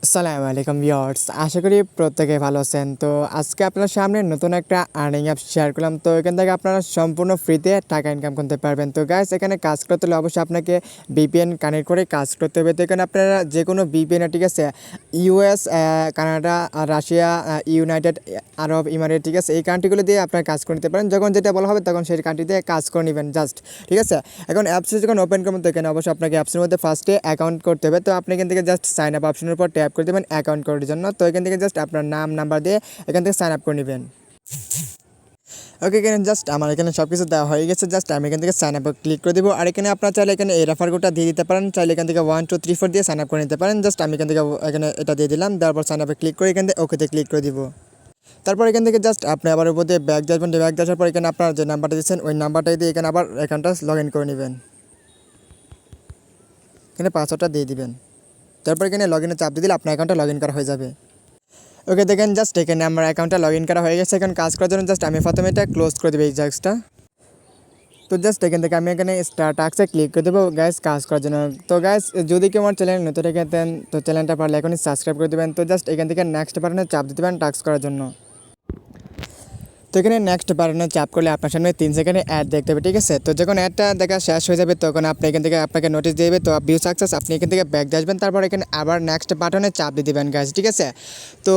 আসসালামু আলাইকুম ভিউয়ার্স, আশা করি প্রত্যেকে ভালো আছেন। তো আজকে আপনার সামনে নতুন একটা আর্নিং অ্যাপ শেয়ার করলাম। তো এখান থেকে আপনারা সম্পূর্ণ ফ্রিতে টাকা ইনকাম করতে পারবেন। তো গাইস, এখানে কাজ করতে হলে অবশ্যই আপনাকে ভিপিএন কানেক্ট করে কাজ করতে হবে। তো এখানে আপনারা যে কোনো ভিপিএন, ঠিক আছে, ইউএস, কানাডা, রাশিয়া, ইউনাইটেড আরব ইমারেট, ঠিক আছে, এই কান্ট্রিগুলো দিয়ে আপনারা কাজ করে নিতে পারেন। যখন যেটা বলা হবে তখন সেই কান্ট্রিতে কাজ করে নেবেন জাস্ট, ঠিক আছে। এখন অ্যাপসে যখন ওপেন করবেন তো এখানে অবশ্যই আপনাকে অ্যাপসের মধ্যে ফার্স্টে অ্যাকাউন্ট করতে হবে। তো আপনি এখান থেকে জাস্ট সাইন আপ অপশনের উপর ট্যাপ করে দেবেন অ্যাকাউন্ট করার জন্য। তো এখান থেকে জাস্ট আপনার নাম নাম্বার দিয়ে এখান থেকে সাইন আপ করে নেবেন। ওকে, এখানে জাস্ট আমার এখানে সব কিছু দেওয়া হয়ে গেছে। জাস্ট আমি এখান থেকে সাইন আপ ক্লিক করে দেবো। আর এখানে আপনার চাইলে এখানে এই রেফার কোডটা দিয়ে দিতে পারেন, চাইলে এখান থেকে 1 2 3 4 দিয়ে সাইন আপ করে নিতে পারেন। জাস্ট আমি এখান থেকে এখানে এটা দিয়ে দিলাম, দেওয়ার পর সাইন আপে ক্লিক করে এখান থেকে ওকেতে ক্লিক করে দিব। তারপর এখান থেকে জাস্ট আপনি আবার উপর দিয়ে ব্যাক যাবেন। ব্যাক যাওয়ার পর এখানে আপনার যে নাম্বারটা দিচ্ছেন ওই নাম্বারটাই দিয়ে এখানে আবার অ্যাকাউন্টটা লগ ইন করে নেবেন। এখানে পাসওয়ার্ডটা দিয়ে দিবেন। তারপর এখানে লগ ইনে চাপ দিয়ে দিলে আপনার অ্যাকাউন্টটা লগ ইন করা হয়ে যাবে। ওকে, দেখেন জাস্ট এখানে আমার অ্যাকাউন্টটা লগ ইন করা হয়ে গেছে। এখন কাজ করার জন্য জাস্ট আমি প্রথমে এটা ক্লোজ করে দেবো এই জাস্টটা। তো জাস্ট এখান থেকে আমি এখানে স্টার্ট টাস্কে ক্লিক করে দেবো গাইস কাজ করার জন্য। তো গাইস, যদি কেউ আমার চ্যানেল নতুন রেখে দেন তো চ্যানেলটা পারলে এখনই সাবস্ক্রাইব করে দেবেন। তো জাস্ট এখান থেকে নেক্সট বাটনে চাপ দিতে পারেন টাস্ক করার জন্য। তো এখানে নেক্সট বাটনে চাপ করলে আপনার সামনে 3 সেকেন্ডে অ্যাড দেখতে হবে, ঠিক আছে। তো যখন অ্যাডটা দেখা শেষ হয়ে যাবে তখন আপনি এখান থেকে আপনাকে নোটিশ দেবে। তো ভিউ সাকসেস, আপনি এখান থেকে ব্যাক আসবেন। তারপর এখানে আবার নেক্সট বাটনে চাপ দিয়ে দেবেন গাইস, ঠিক আছে। তো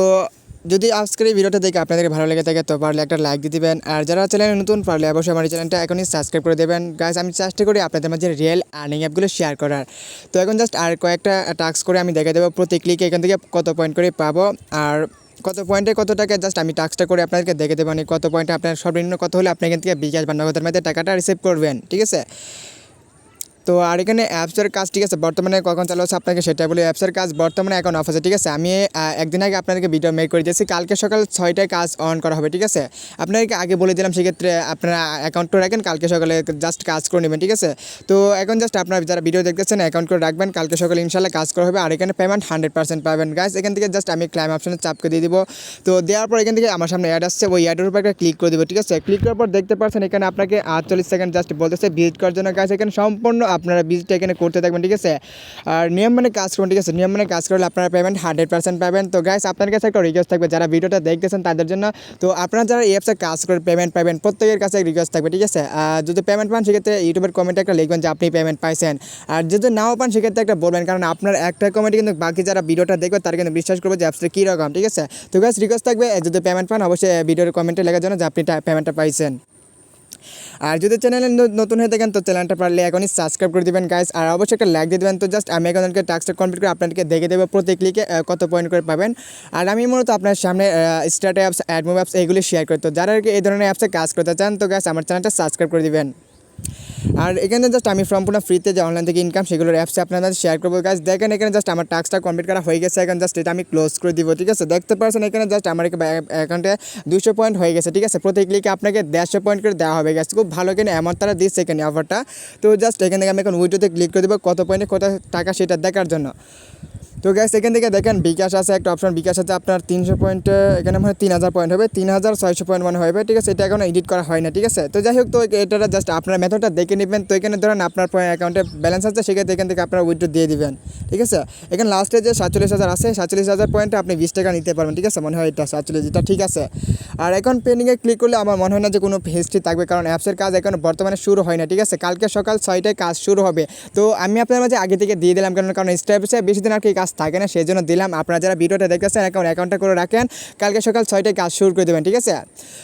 যদি আজকের এই ভিডিওটা দেখে আপনাদের ভালো লেগে থাকে তো পারলে একটা লাইক দিয়ে দিবেন। আর যারা চ্যানেলে নতুন পারলে অবশ্যই আমার চ্যানেলটা এখনই সাবস্ক্রাইব করে দেবেন গাইস। আমি চেষ্টা করি আপনাদের মাঝে রিয়েল আর্নিং অ্যাপগুলো শেয়ার করার। তো এখন জাস্ট আর কয়েকটা টাস্ক করে আমি দেখে দেবো প্রতি ক্লিকে এখান থেকে কত পয়েন্ট করে পাবো, আর কত পয়েন্টে কত টাকা। জাস্ট আমি টাস্কটা করে আপনাদেরকে দেখে দেবো কত পয়েন্টে আপনার সর্বনিম্ন কত হলে আপনি এখান থেকে bKash বা নগদের মধ্যে টাকাটা রিসিভ করবেন, ঠিক আছে। তো আর এখানে অ্যাপসের কাজ, ঠিক আছে, বর্তমানে কখন চালু হচ্ছে আপনাকে সেটা বলি। অ্যাপসের কাজ বর্তমানে এখন অফ আছে, ঠিক আছে। আমি একদিন আগে আপনাদেরকে ভিডিও মেক করে দিয়েছি, কালকে সকাল 6টায় কাজ অন করা হবে, ঠিক আছে। আপনাদেরকে আগে বলে দিলাম, সেক্ষেত্রে আপনারা অ্যাকাউন্ট করে রাখেন, কালকে সকালে জাস্ট কাজ করে নেবেন, ঠিক আছে। তো এখন জাস্ট আপনারা যারা ভিডিও দেখতেছেন অ্যাকাউন্ট করে রাখবেন, কালকে সকালে ইনশাল্লাহ কাজ করা হবে। আর এখানে পেমেন্ট 100% পাবেন গাইস। এখান থেকে জাস্ট আমি ক্লাইম অপশনে চাপকে দিয়ে দিব। তো দেওয়ার পর এখান থেকে আমার সামনে অ্যাড আসছে, ওই অ্যাডের উপর একটা ক্লিক করে দেবো, ঠিক আছে। ক্লিক করার পর দেখতে পাচ্ছেন এখানে আপনাকে 48 সেকেন্ড জাস্ট বলতেছে ভিজিট করার জন্য গাইস। এখানে সম্পূর্ণ আপনারা ভিজিট এখানে করতে থাকবেন, ঠিক আছে। আর নিয়ম মানে কাজ করবেন, ঠিক আছে। নিয়ম মানে কাজ করলে আপনারা পেমেন্ট 100% পাবেন। তো গাইস, আপনার কাছে একটা রিকোয়েস্ট থাকবে যারা ভিডিওটা দেখতেছেন তাদের জন্য। তো আপনারা যারা এই অ্যাপসে কাজ করে পেমেন্ট পাবেন প্রত্যেকের কাছে রিকোয়েস্ট থাকবে, ঠিক আছে। যদি পেমেন্ট পান সেক্ষেত্রে ইউটিউবের কমেন্টে একটা লিখবেন যে আপনি পেমেন্ট পাইছেন। আর যদি নাও পান সেক্ষেত্রে একটা বলবেন, কারণ আপনার একটা কমেন্টে কিন্তু বাকি যারা ভিডিওটা দেখবে তারা কিন্তু বিশ্বাস করবে যে অ্যাপসটা কীরকম, ঠিক আছে। তো গাইস, রিকোয়েস্ট থাকবে যদি পেমেন্ট পান অবশ্যই ভিডিওর কমেন্টে লেখার জন্য যে আপনি পেমেন্টটা পাইছেন। আর যদি চ্যানেলে নতুন হয়ে থাকেন তো চ্যানেলটা পারলে এখনই সাবস্ক্রাইব করে দেবেন গাইস। আর অবশ্যই একটা লাইক দিয়ে দেবেন। তো জাস্ট আমি এখন টাস্কটা কমপ্লিট করে আপনাদেরকে দেখে দেবো প্রতি ক্লিকে কত পয়েন্ট করে পাবেন। আর আমি মূলত আপনার সামনে স্টার্ট অ্যাপস, অ্যাডমুভ অ্যাপস এগুলি শেয়ার করি। তো যারা এই ধরনের অ্যাপসে কাজ করতে চান তো গাইস আমার চ্যানেলটা সাবস্ক্রাইব করে দিবেন। আর এখানে জাস্ট আমি সম্পূর্ণ ফ্রিতে যে অনলাইন থেকে ইনকাম সেগুলোর অ্যাপসে আপনাদের শেয়ার করবো গাইস। দেখেন এখানে জাস্ট আমার টাস্কটা কমপ্লিট করা হয়ে গেছে। এখন জাস্ট এটা আমি ক্লোজ করে দিব, ঠিক আছে। দেখতে পাচ্ছেন এখানে জাস্ট আমার অ্যাকাউন্টে 200 পয়েন্ট হয়ে গেছে, ঠিক আছে। প্রতি ক্লিকে আপনাকে 150 পয়েন্ট করে দেওয়া হবে গাইস। খুব ভালো এখানে অ্যামাউন্ট তারা দিচ্ছে এখানে অফারটা। তো জাস্ট এখান থেকে আমি এখন উইডোতে ক্লিক করে দেবো কত পয়েন্টে কত টাকা সেটা দেখার জন্য। তো গ্যাস এখান থেকে দেখেন bKash আছে একটা অপশন, bKash আছে আপনার 300 পয়েন্টে এখানে মানে 3000 পয়েন্ট হবে, 3600 পয়েন্ট মানে হবে, ঠিক আছে। এটা এখনো এডিট করা হয় না, ঠিক আছে। তো যাই হোক, তো এটা জাস্ট আপনার মেথডটা দেখে নেবেন। তো এখানে ধরেন আপনার অ্যাকাউন্টে ব্যালেন্স আছে, সেক্ষেত্রে এখান থেকে আপনার উইথড্র দিয়ে দিবেন, ঠিক আছে। এখানে লাস্টে যে 47,000 আছে, 47,000 পয়েন্টে আপনি 20 টাকা নিতে পারবেন, ঠিক আছে। মনে হয় এটা 47, এটা ঠিক আছে। আর এখন পেন্ডিংয়ে ক্লিক করলে আমার মনে হয় না যে কোনো হিস্ট্রি থাকবে, কারণ অ্যাপসের কাজ এখন বর্তমানে শুরু হয় না, ঠিক আছে। কালকে সকাল 6টায় কাজ শুরু হবে। তো আমি আপনার মাঝে আগে থেকে দিয়ে দিলাম, কারণ স্টেপসে বেশি দিন আর কি কাজ থাকে না, সেই জন্য দিলাম। আপনারা যারা ভিডিওটা দেখতেছেন অ্যাকাউন্টটা করে রাখেন, কালকে সকাল 6টায় কাজ শুরু করে দেবেন, ঠিক আছে।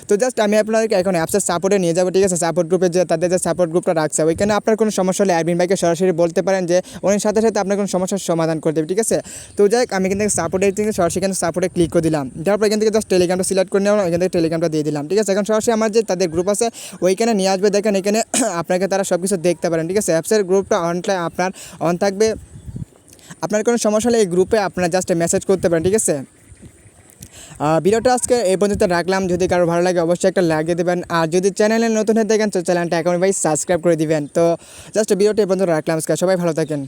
তো জাস্ট আমি আপনাদেরকে এখন অ্যাপসের সাপোর্টে নিয়ে যাবো, ঠিক আছে। সাপোর্ট গ্রুপে যে তাদের যে সাপোর্ট গ্রুপটা রাখছে ওইখানে আপনার কোনো সমস্যা হলে অ্যাডমিন ভাইকে সরাসরি বলতে পারেন যে উনি সাথে সাথে আপনার কোনো সমস্যার সমাধান করে দেবে, ঠিক আছে। তো যাই হোক, আমি এখান থেকে সাপোর্টের থেকে সরাসরি এখানে সাপোর্টে ক্লিক করে দিলাম। তারপর এখান থেকে জাস্ট টেলিগ্রামটা সিলেক্ট করে নেওয়া, এখান থেকে টেলিগ্রামটা দিয়ে দিলাম, ঠিক আছে। এখন সরাসরি আমার যে তাদের গ্রুপ আছে ওইখানে নিয়ে আসবে। দেখেন এখানে আপনাকে তারা সব কিছু দেখতে পারেন, ঠিক আছে। অ্যাপসের গ্রুপটা আপনার অন থাকবে। আপনার কোনো সমস্যা হলে এই গ্রুপে আপনারা জাস্ট মেসেজ করতে পারেন, ঠিক আছে। ভিডিওটা আজকে এই পর্যন্ত রাখলাম। যদি কারো ভালো লাগে অবশ্যই একটা লাইক দিয়ে দেবেন। আর যদি চ্যানেলে নতুন হয়ে থাকেন তো চ্যানেলটা এখন ভাই সাবস্ক্রাইব করে দিবেন। তো জাস্ট ভিডিওটা এই পর্যন্ত রাখলাম আজকে। সবাই ভালো থাকেন।